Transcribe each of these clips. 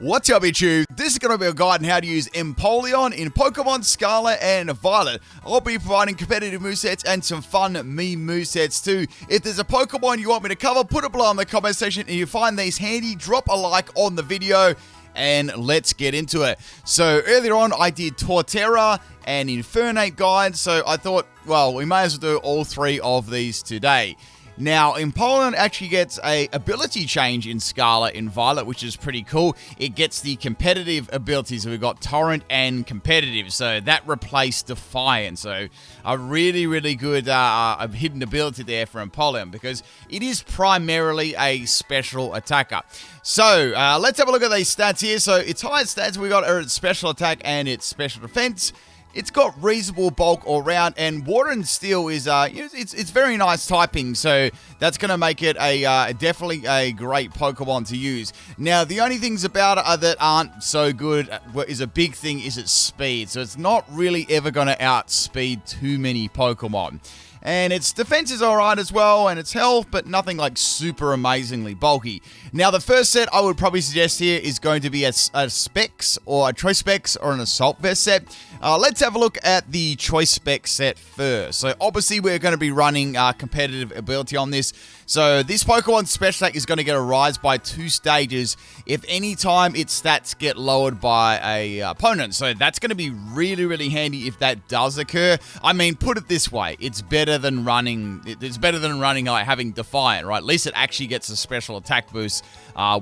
What's up, YouTube? This is going to be a guide on how to use Empoleon in Pokemon Scarlet and Violet. I'll be providing competitive movesets and some fun meme movesets too. If there's a Pokemon you want me to cover, put it below in the comment section. And if you find these handy, drop a like on the video. And let's get into it. So earlier on, I did Torterra and Infernape guides. So I thought, well, we may as well do all three of these today. Now, Empoleon actually gets a ability change in Scarlet and Violet, which is pretty cool. It gets the competitive abilities. So we've got Torrent and Competitive. So that replaced Defiant. So a really, really good hidden ability there for Empoleon because it is primarily a special attacker. So let's have a look at these stats here. So its highest stats we got are its special attack and its special defense. It's got reasonable bulk all around, and Water and Steel is it's very nice typing, so that's going to make it a definitely a great Pokemon to use. Now, the only things about it that aren't so good, what is a big thing, is its speed. So it's not really ever going to outspeed too many Pokemon. And its defense is alright as well, and its health, but nothing like super amazingly bulky. Now, the first set I would probably suggest here is going to be a Specs, or a Choice Specs, or an Assault Vest set. Let's have a look at the Choice Specs set first. So, obviously, we're going to be running competitive ability on this. So, this Pokemon's special attack is going to get a rise by 2 stages if any time its stats get lowered by a opponent. So, that's going to be really, really handy if that does occur. I mean, put it this way, it's better than running like having Defiant, right? At least it actually gets a special attack boost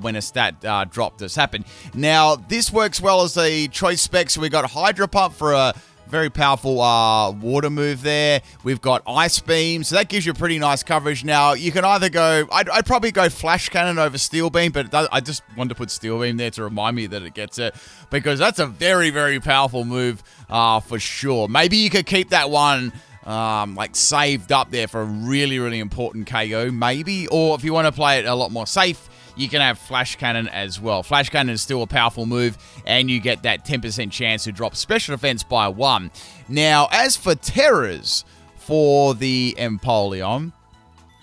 when a stat drop does happen. Now, this works well as a Choice Spec. So we got Hydro Pump for a very powerful water move there. We've got Ice Beam, so that gives you pretty nice coverage. Now, you can either go, I'd probably go Flash Cannon over Steel Beam, but I just wanted to put Steel Beam there to remind me that it gets it, because that's a very, very powerful move for sure. Maybe you could keep that one like saved up there for a really, really important KO, maybe. Or if you want to play it a lot more safe, you can have Flash Cannon as well. Flash Cannon is still a powerful move, and you get that 10% chance to drop special defense by 1. Now, as for terrors for the Empoleon,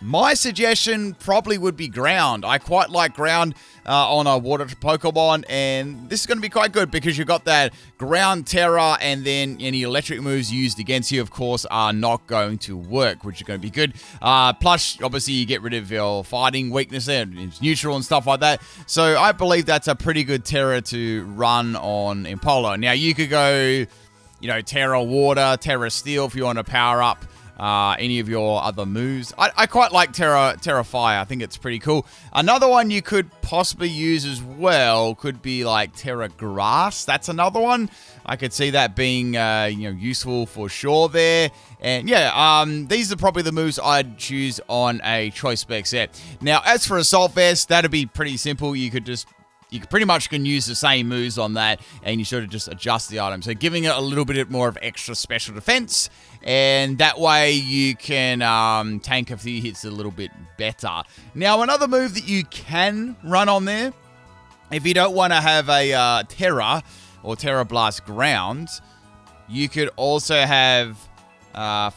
my suggestion probably would be Ground. I quite like Ground on a water Pokemon, and this is going to be quite good because you've got that Ground Terror, and then any electric moves used against you, of course, are not going to work, which is going to be good. Plus, obviously, you get rid of your fighting weakness there, and it's neutral and stuff like that. So I believe that's a pretty good Terror to run on Empoleon. Now, you could go, Terra Water, Terra Steel if you want to power up any of your other moves. I quite like Terra Fire. I think it's pretty cool. Another one you could possibly use as well could be like Terra Grass. That's another one. I could see that being useful for sure there. And yeah, these are probably the moves I'd choose on a Choice Spec set. Now, as for Assault Vest, that'd be pretty simple. You pretty much can use the same moves on that, and you sort of just adjust the item. So giving it a little bit more of extra special defense, and that way you can tank a few hits a little bit better. Now, another move that you can run on there, if you don't want to have a Terra or Terra Blast Ground, you could also have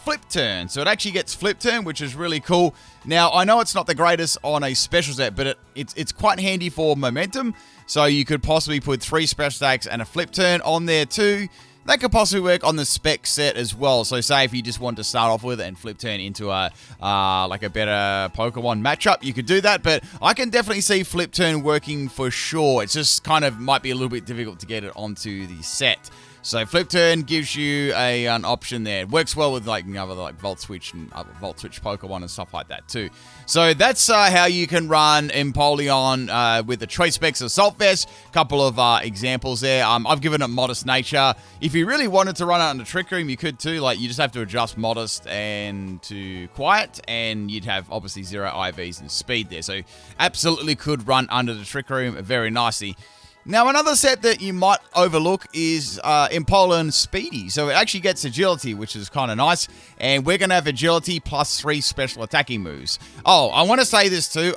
Flip Turn. So it actually gets Flip Turn, which is really cool. Now, I know it's not the greatest on a special set, but it's quite handy for momentum. So you could possibly put 3 special attacks and a Flip Turn on there too. That could possibly work on the spec set as well. So say if you just want to start off with it and Flip Turn into like a better Pokemon matchup, you could do that. But I can definitely see Flip Turn working for sure. It's just kind of might be a little bit difficult to get it onto the set. So Flip Turn gives you an option there. It works well with like other like Volt Switch and other Volt Switch Pokemon and stuff like that too. So that's how you can run Empoleon with the Choice Specs Assault Vest. Couple of examples there. I've given it Modest Nature. If you really wanted to run it under Trick Room, you could too. Like you just have to adjust Modest and to Quiet, and you'd have obviously 0 IVs and speed there. So absolutely could run under the Trick Room very nicely. Now, another set that you might overlook is Empoleon Speedy. So it actually gets Agility, which is kind of nice. And we're going to have Agility plus 3 special attacking moves. Oh, I want to say this too.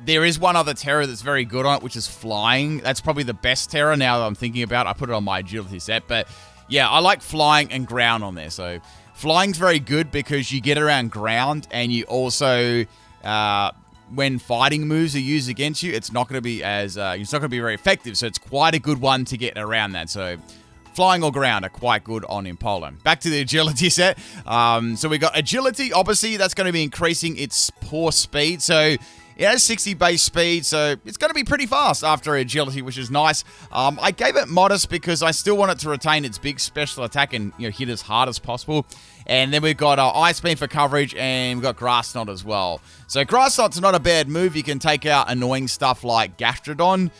There is one other Terra that's very good on it, which is Flying. That's probably the best Terra now that I'm thinking about. I put it on my Agility set. But yeah, I like Flying and Ground on there. So Flying's very good because you get around ground, and you also when fighting moves are used against you, it's not going to be as it's not going to be very effective. So it's quite a good one to get around that. So flying or ground are quite good on Empoleon. Back to the agility set. So we got agility. Obviously, that's going to be increasing its paw speed. So it has 60 base speed, so it's going to be pretty fast after agility, which is nice. I gave it modest because I still want it to retain its big special attack and hit as hard as possible. And then we've got Ice Beam for coverage, and we've got Grass Knot as well. So Grass Knot's not a bad move. You can take out annoying stuff like Gastrodon,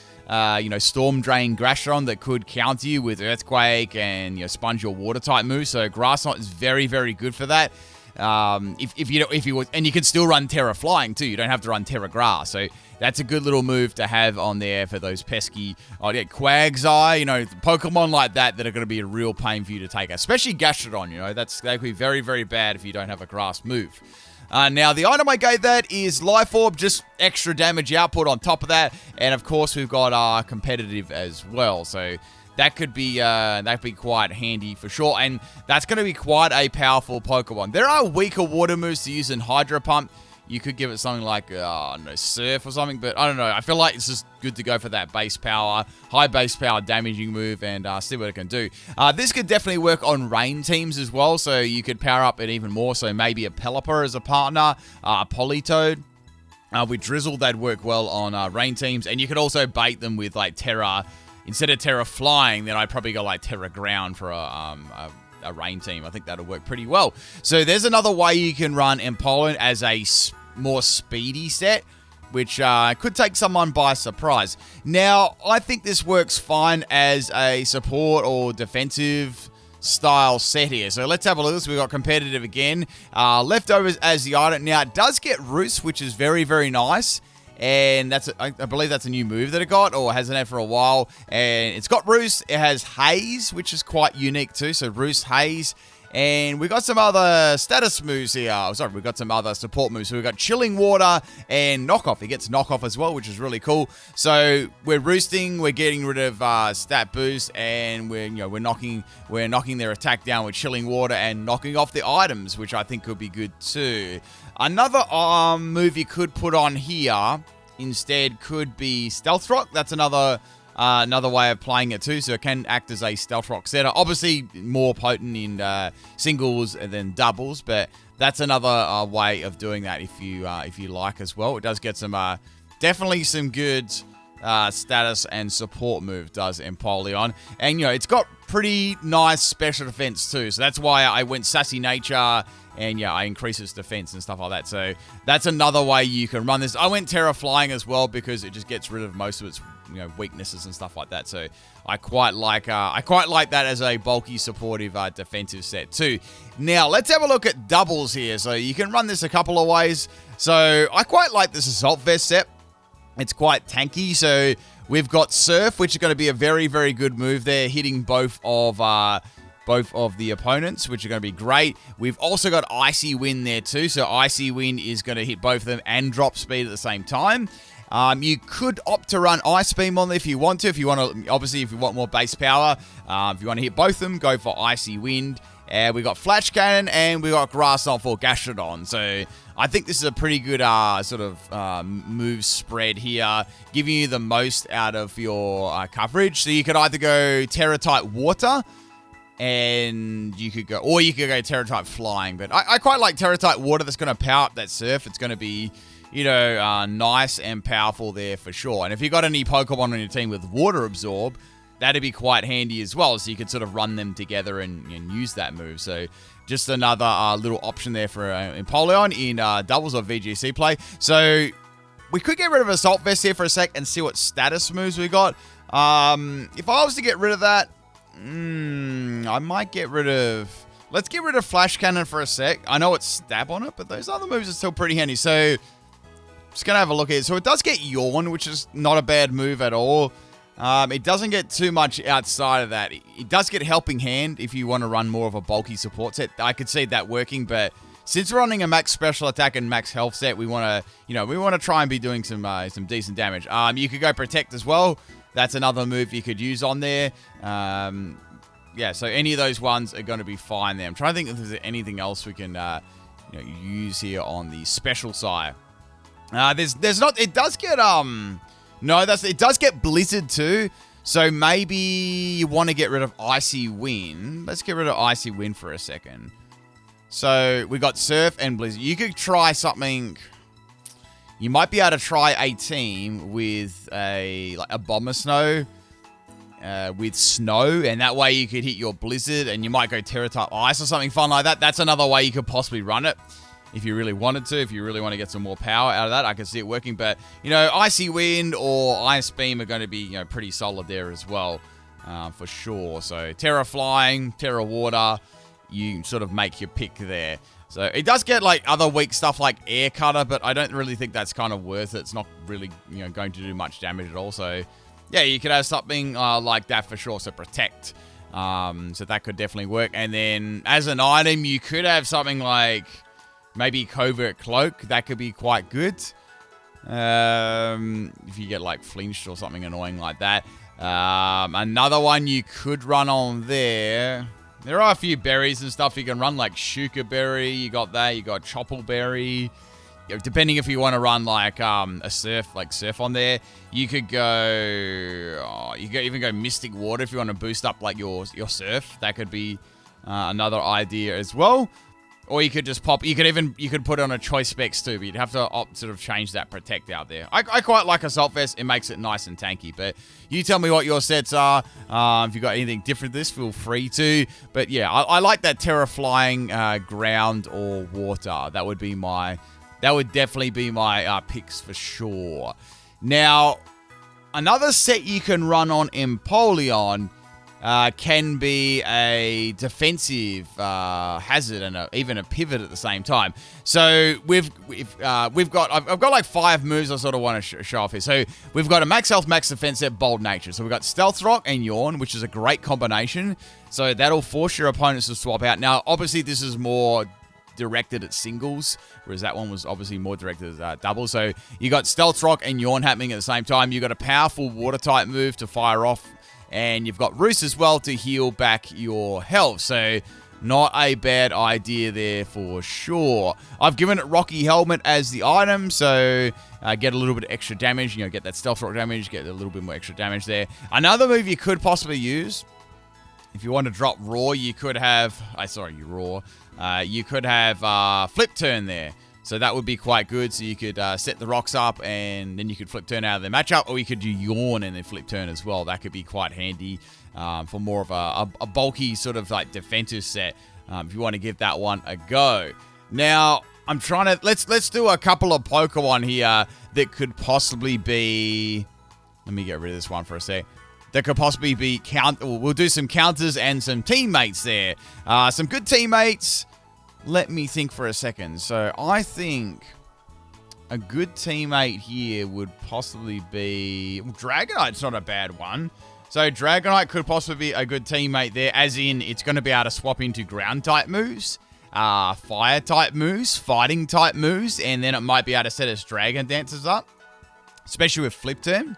Storm Drain Gastrodon that could counter you with Earthquake and sponge your water type moves. So Grass Knot is very, very good for that. If you was, and you can still run Terra Flying too. You don't have to run Terra Grass. So that's a good little move to have on there for those pesky, Quagsire, Pokemon like that are going to be a real pain for you to take, especially Gastrodon. That could be very, very bad if you don't have a grass move. Now, the item I gave that is Life Orb, just extra damage output on top of that. And, of course, we've got competitive as well. So that could be quite handy for sure. And that's going to be quite a powerful Pokemon. There are weaker water moves to use in Hydro Pump. You could give it something like, Surf or something. But I don't know. I feel like it's just good to go for that base power, high base power damaging move and see what it can do. This could definitely work on rain teams as well. So you could power up it even more. So maybe a Pelipper as a partner, a Politoed. With Drizzle, that'd work well on rain teams. And you could also bait them with like Terra. Instead of Terra Flying, then I'd probably go like Terra Ground for a rain team. I think that'll work pretty well. So there's another way you can run Empoleon as a more speedy set, which could take someone by surprise. Now, I think this works fine as a support or defensive style set here. So let's have a look. So we've got competitive again. Leftovers as the item. Now, it does get Roost, which is very, very nice. And I believe that's a new move that it got, or hasn't had for a while. And it's got Roost. It has Haze, which is quite unique too. So Roost, Haze. And we got some other status moves here. We've got some other support moves. So we've got Chilling Water and Knockoff. It gets Knockoff as well, which is really cool. So we're roosting, we're getting rid of stat boost, and we're knocking their attack down with Chilling Water and knocking off the items, which I think could be good too. Another move you could put on here instead could be Stealth Rock. That's another way of playing it too, so it can act as a Stealth Rock setter. Obviously, more potent in singles than doubles, but that's another way of doing that if you like as well. It does get some definitely some good status and support move, does Empoleon, and it's got pretty nice special defense too. So that's why I went Sassy Nature. And I increase its defense and stuff like that. So that's another way you can run this. I went Terra Flying as well because it just gets rid of most of its weaknesses and stuff like that. So I quite like that as a bulky, supportive, defensive set too. Now let's have a look at doubles here. So you can run this a couple of ways. So I quite like this Assault Vest set. It's quite tanky. So we've got Surf, which is going to be a very, very good move there, hitting both of the opponents, which are going to be great. We've also got Icy Wind there too, so Icy Wind is going to hit both of them and drop speed at the same time. You could opt to run Ice Beam on there if you want to. If you want more base power, if you want to hit both of them, go for Icy Wind. We got Flash Cannon and we got Grass Knot for Gastrodon. So I think this is a pretty good move spread here, giving you the most out of your coverage. So you could either go Terra type Water, and you could go Terra type Flying, but I quite like Terra type Water. That's going to power up that Surf. It's going to be, nice and powerful there for sure. And if you got any Pokemon on your team with Water Absorb, that'd be quite handy as well. So you could sort of run them together and use that move. So just another little option there for Empoleon in doubles or VGC play. So we could get rid of Assault Vest here for a sec and see what status moves we got. If I was to get rid of that, I might get rid of... Let's get rid of Flash Cannon for a sec. I know it's Stab on it, but those other moves are still pretty handy. So, just going to have a look here. So, it does get Yawn, which is not a bad move at all. It doesn't get too much outside of that. It does get Helping Hand if you want to run more of a bulky support set. I could see that working, but since we're running a max special attack and max health set, we want to try and be doing some decent damage. You could go Protect as well. That's another move you could use on there. So any of those ones are going to be fine there. I'm trying to think if there's anything else we can use here on the special side. There's not. It does get no. It does get Blizzard too. So maybe you want to get rid of Icy Wind. Let's get rid of Icy Wind for a second. So we got Surf and Blizzard. You could try something. You might be able to try a team with a Bomber Snow with Snow, and that way you could hit your Blizzard, and you might go Terra type Ice or something fun like that. That's another way you could possibly run it if you really wanted to. If you really want to get some more power out of that, I can see it working. But Icy Wind or Ice Beam are going to be pretty solid there as well, for sure. So Terra Flying, Terra Water, you sort of make your pick there. So it does get other weak stuff like Air Cutter, but I don't really think that's kind of worth it. It's not really going to do much damage at all. So yeah, you could have something like that for sure. So Protect, so that could definitely work. And then as an item, you could have something like maybe Covert Cloak. That could be quite good. If you get flinched or something annoying like that. Another one you could run on there. There are a few berries and stuff you can run, like Shuka Berry. You got that. You got Choppleberry. Depending if you want to run a surf on there, you could go. You could even go Mystic Water if you want to boost up your surf. That could be another idea as well. Or you could just pop. You could put on a choice specs too, but you'd have to sort of change that Protect out there. I quite like Assault Vest. It makes it nice and tanky. But you tell me what your sets are. If you got anything different to this, feel free to. But yeah, I like that Terra Flying, Ground or Water. That would definitely be my picks for sure. Now, another set you can run on Empoleon can be a defensive hazard and even a pivot at the same time. So I've got 5 moves I sort of want to show off here. So we've got a max health, max defense set, bold nature. So we've got Stealth Rock and Yawn, which is a great combination. So that'll force your opponents to swap out. Now, obviously, this is more directed at singles, whereas that one was obviously more directed at doubles. So you got Stealth Rock and Yawn happening at the same time. You got a powerful water type move to fire off. And you've got Roost as well to heal back your health. So not a bad idea there for sure. I've given it Rocky Helmet as the item. So get a little bit of extra damage. Get that Stealth Rock damage. Get a little bit more extra damage there. Another move you could possibly use, if you want to drop Roar, you could have... you could have Flip Turn there. So that would be quite good. So you could set the rocks up and then you could flip turn out of the matchup, or you could do Yawn and then flip turn as well. That could be quite handy for more of a bulky sort of defensive set if you want to give that one a go. Now, I'm trying to... Let's do a couple of Pokemon here that could possibly be... Let me get rid of this one for a sec. That could possibly be... We'll do some counters and some teammates there. Some good teammates... Let me think for a second. So I think a good teammate here would possibly be... Dragonite's not a bad one. So Dragonite could possibly be a good teammate there, as in it's going to be able to swap into ground type moves, fire type moves, fighting type moves, and then it might be able to set its Dragon Dancers up, especially with Flip Turn.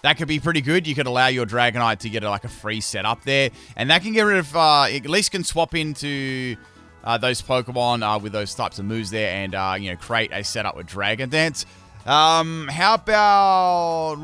That could be pretty good. You could allow your Dragonite to get a free setup there, and that can get rid of... at least can swap into... those Pokemon with those types of moves there and, create a setup with Dragon Dance. How about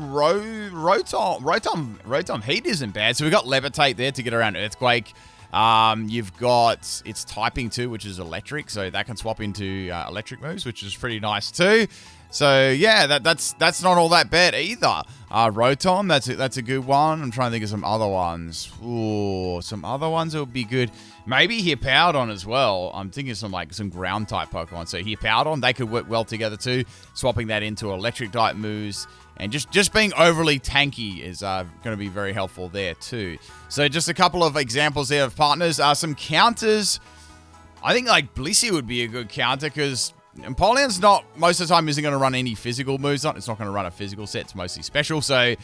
Rotom Heat isn't bad. So we've got Levitate there to get around Earthquake. You've got its typing too, which is electric. So that can swap into electric moves, which is pretty nice too. So yeah, that's not all that bad either. Rotom, that's a good one. I'm trying to think of some other ones. Ooh, some other ones that would be good. Maybe Hippowdon as well. I'm thinking of some ground type Pokemon. So Hippowdon, they could work well together too. Swapping that into electric type moves. And just being overly tanky is going to be very helpful there too. So just a couple of examples there of partners. Some counters. I think Blissey would be a good counter because Empoleon's not, most of the time, isn't going to run any physical moves on. It's not going to run a physical set. It's mostly special. So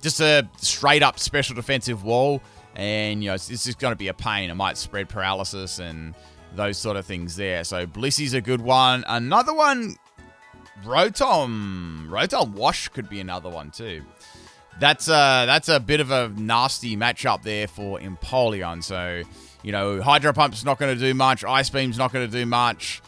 just a straight up special defensive wall. And, it's just going to be a pain. It might spread paralysis and those sort of things there. So Blissey's a good one. Another one, Rotom Wash could be another one too. That's a bit of a nasty matchup there for Empoleon. So, Hydro Pump's not going to do much. Ice Beam's not going to do much.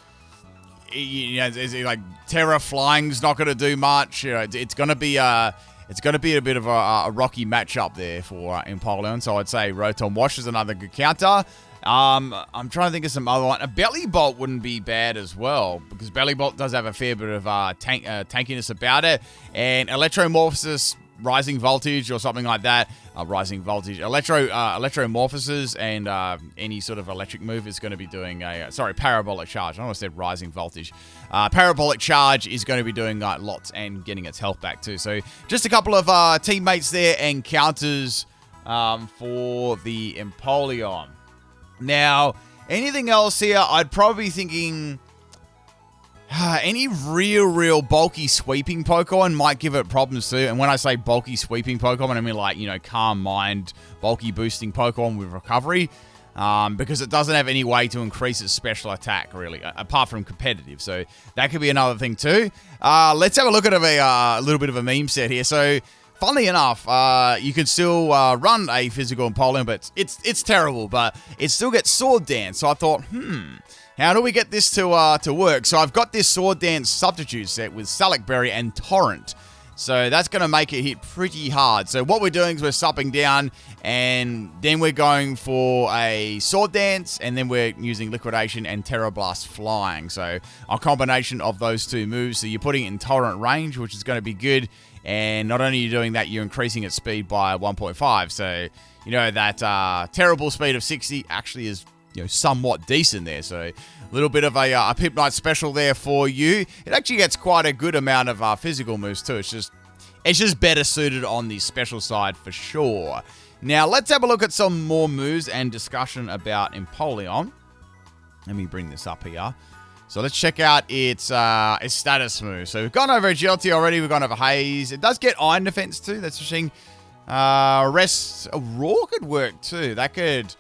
you know, like Terra Flying's not going to do much. You know, it's going to be a bit of a rocky matchup there for Empoleon. So I'd say Rotom Wash is another good counter. I'm trying to think of some other one. A Belly Bolt wouldn't be bad as well, because Belly Bolt does have a fair bit of tankiness about it. And Electromorphosis, Rising Voltage or something like that. Rising Voltage. Electromorphosis and any sort of electric move is going to be doing a... Parabolic Charge. I almost said Rising Voltage. Parabolic Charge is going to be doing lots and getting its health back too. So just a couple of teammates there and counters for the Empoleon. Now, anything else here, I'd probably be thinking any real bulky sweeping Pokemon might give it problems too. And when I say bulky sweeping Pokemon, I mean like, you know, Calm Mind, bulky boosting Pokemon with recovery. Because it doesn't have any way to increase its special attack, really, apart from competitive. So that could be another thing too. Let's have a look at a little bit of a meme set here. So... funnily enough, you could still run a physical Empoleon, but it's terrible. But it still gets Sword Dance. So I thought, how do we get this to work? So I've got this Sword Dance substitute set with Salic Berry and Torrent. So that's going to make it hit pretty hard. So what we're doing is we're supping down, and then we're going for a Sword Dance, and then we're using Liquidation and Terra Blast Flying. So a combination of those two moves. So you're putting it in Torrent range, which is going to be good. And not only are you doing that, you're increasing its speed by 1.5. So, you know, that terrible speed of 60 actually is, you know, somewhat decent there. So a little bit of a Pip Night special there for you. It actually gets quite a good amount of physical moves too. It's just better suited on the special side for sure. Now, let's have a look at some more moves and discussion about Empoleon. Let me bring this up here. So let's check out its status move. So we've gone over Agility already. We've gone over Haze. It does get Iron Defense too. That's interesting. Rest... Roar could work too. That could...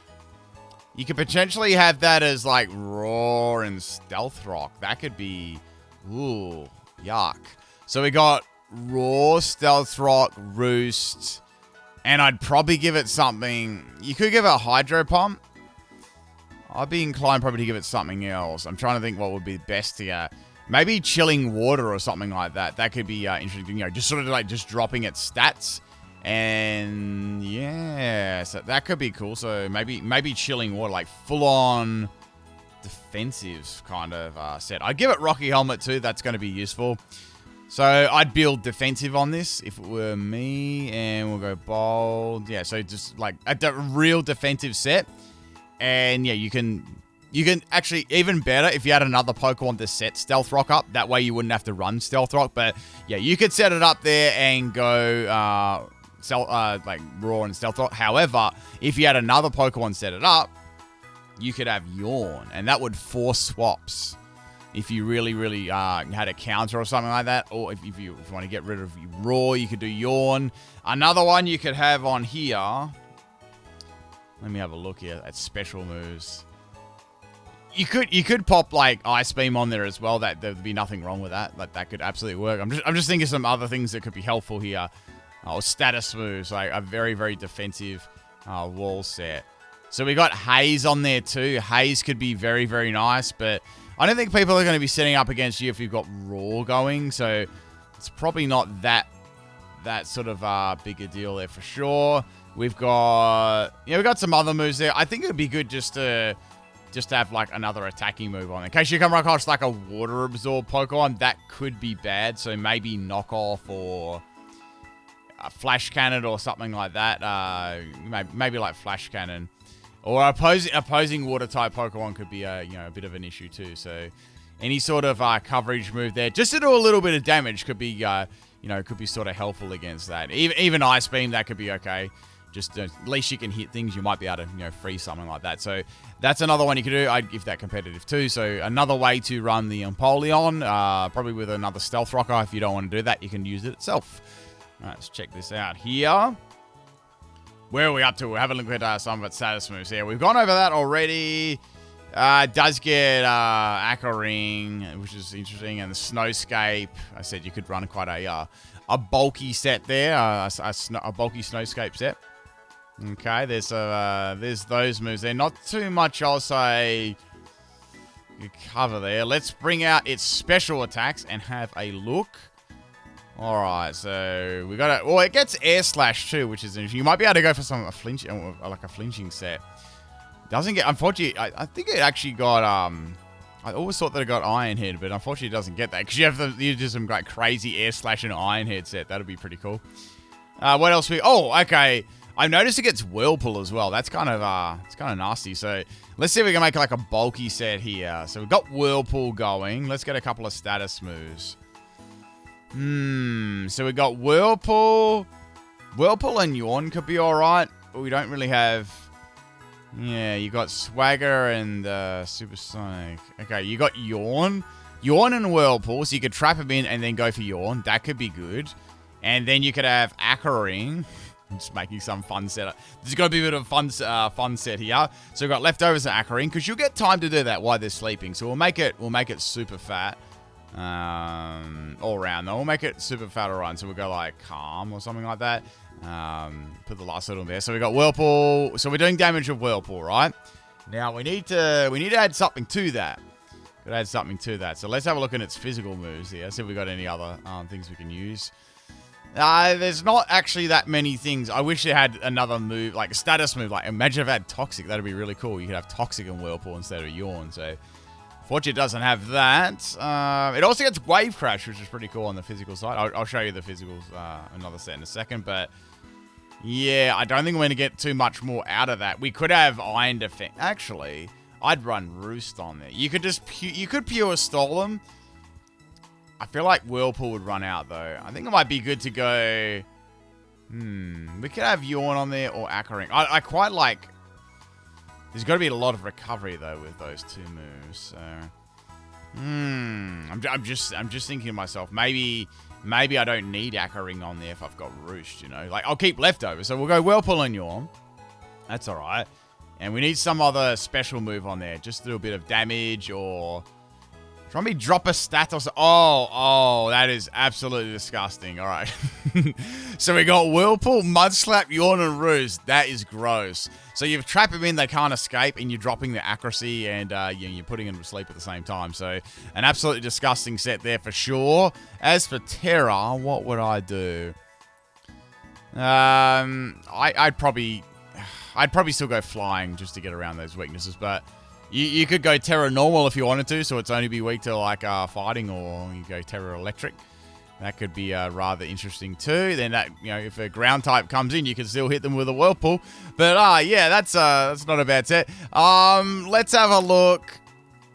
You could potentially have that as like Roar and Stealth Rock. That could be... Ooh, yuck. So we got Roar, Stealth Rock, Roost. And I'd probably give it something... You could give it a Hydro Pump. I'd be inclined probably to give it something else. I'm trying to think what would be best here. Maybe Chilling Water or something like that. That could be interesting. You know, just sort of like just dropping its stats. And yeah, so that could be cool. So maybe Chilling Water, like full-on defensive kind of set. I'd give it Rocky Helmet too. That's going to be useful. So I'd build defensive on this if it were me. And we'll go bold. Yeah, so just like a real defensive set. And yeah, you can actually, even better, if you had another Pokemon to set Stealth Rock up, that way you wouldn't have to run Stealth Rock. But yeah, you could set it up there and go like Roar and Stealth Rock. However, if you had another Pokemon set it up, you could have Yawn, and that would force swaps. If you really had a counter or something like that, or if you want to get rid of Roar, you could do Yawn. Another one you could have on here. Let me have a look here at special moves. You could pop like Ice Beam on there as well. That there'd be nothing wrong with that. Like that could absolutely work. I'm just thinking of some other things that could be helpful here. Or status moves, like a very defensive wall set. So we got Haze on there too. Haze could be very nice, but I don't think people are going to be setting up against you if you've got Roar going. So it's probably not that sort of big a deal there for sure. We've got, we've got some other moves there. I think it would be good just to have like another attacking move on. In case you come across like a Water Absorb Pokemon, that could be bad. So maybe Knock Off or a Flash Cannon or something like that. Maybe like Flash Cannon. Or opposing Water type Pokemon could be a bit of an issue too. So any sort of coverage move there, just to do a little bit of damage, could be could be sort of helpful against that. Even Ice Beam, that could be okay. Just at least you can hit things. You might be able to, freeze something like that. So that's another one you could do. I'd give that competitive too. So another way to run the Empoleon, probably with another Stealth Rocker. If you don't want to do that, you can use it itself. All right, let's check this out here. Where are we up to? We're having a look at some of its status moves here. We've gone over that already. It does get Aqua Ring, which is interesting, and the Snowscape. I said you could run quite a bulky set there, a bulky Snowscape set. Okay, there's those moves there. Not too much, I'll say. cover there. Let's bring out its special attacks and have a look. Alright, so we got it. Well, it gets air slash too, which is interesting. You might be able to go for a flinching set. Doesn't get, unfortunately, I think it actually got, I always thought that it got Iron Head, but unfortunately it doesn't get that. Because you do some like crazy air slash and Iron Head set. That'd be pretty cool. What else oh, okay. I've noticed it gets Whirlpool as well. That's kind of, it's kind of nasty. So let's see if we can make like a bulky set here. So we've got Whirlpool going. Let's get a couple of status moves. So we got Whirlpool. Whirlpool and Yawn could be alright. But we don't really have... Yeah, you got Swagger and Supersonic. Okay, you got Yawn. Yawn and Whirlpool, so you could trap him in and then go for Yawn. That could be good. And then you could have Ring. I'm just making some fun setup. There's got to be a bit of a fun set here. So we've got leftovers and Ring, because you'll get time to do that while they're sleeping. So we'll make it super fat. All around though. We'll make it super fat all around. So we'll go like Calm or something like that. Put the last little there. So we got Whirlpool. So we're doing damage with Whirlpool, right? Now we need to add something to that. Gotta add something to that. So let's have a look at its physical moves here. See if we got any other things we can use. There's not actually that many things. I wish it had another move, like a status move. Like imagine if it had Toxic. That'd be really cool. You could have Toxic and Whirlpool instead of Yawn. So fortunately, it doesn't have that. It also gets Wave Crash, which is pretty cool on the physical side. I'll show you the physicals another set in a second, but yeah, I don't think we're going to get too much more out of that. We could have Iron Defense. Actually, I'd run Roost on there. You could just pure stall them. I feel like Whirlpool would run out, though. I think it might be good to go... We could have Yawn on there or Ring. I quite like... There's got to be a lot of recovery, though, with those two moves. So... I'm just thinking to myself, maybe I don't need Ring on there if I've got Roost, you know? Like, I'll keep leftovers. So we'll go Whirlpool and Yawn. That's all right. And we need some other special move on there. Just a little bit of damage or... Try me drop a stat or so. Oh, that is absolutely disgusting. All right. So we got Whirlpool, Mud Slap, Yawn, and Roost. That is gross. So you trap them in, they can't escape, and you're dropping the accuracy, and you're putting them to sleep at the same time. So an absolutely disgusting set there for sure. As for Terra, what would I do? I'd probably still go Flying just to get around those weaknesses, but... You could go Terra Normal if you wanted to, so it's only be weak to like Fighting, or you go Terra Electric. That could be rather interesting too. Then that, if a ground type comes in, you can still hit them with a Whirlpool. But yeah, that's not a bad set. Let's have a look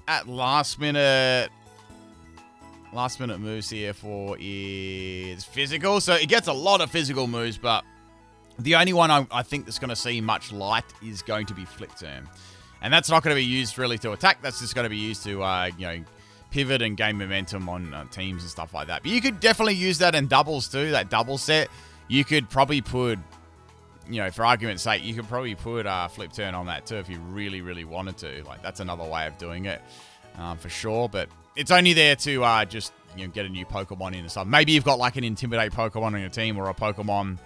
at last minute moves here for is physical. So it gets a lot of physical moves, but the only one I think that's going to see much light is going to be Flip Turn. And that's not going to be used really to attack. That's just going to be used to, pivot and gain momentum on teams and stuff like that. But you could definitely use that in doubles too, that double set. You could probably put, for argument's sake, you could probably put Flip Turn on that too if you really, really wanted to. Like, that's another way of doing it for sure. But it's only there to just, get a new Pokemon in and stuff. Maybe you've got like an Intimidate Pokemon on your team or a Pokemon...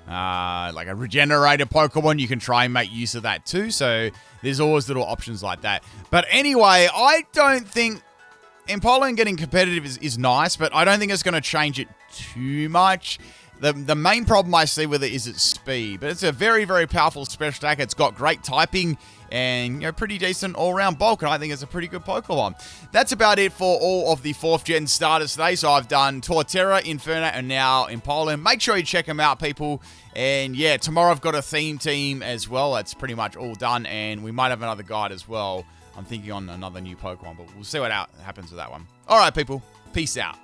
like a regenerated Pokemon, you can try and make use of that too. So there's always little options like that. But anyway, I don't think Empoleon getting competitive is nice, but I don't think it's going to change it too much. The main problem I see with it is its speed, but it's a very, very powerful special attack. It's got great typing and pretty decent all-round bulk, and I think it's a pretty good Pokemon. That's about it for all of the 4th gen starters today. So I've done Torterra, Infernape, and now Empoleon. Make sure you check them out, people. And yeah, tomorrow I've got a theme team as well. That's pretty much all done, and we might have another guide as well. I'm thinking on another new Pokemon, but we'll see what happens with that one. All right, people. Peace out.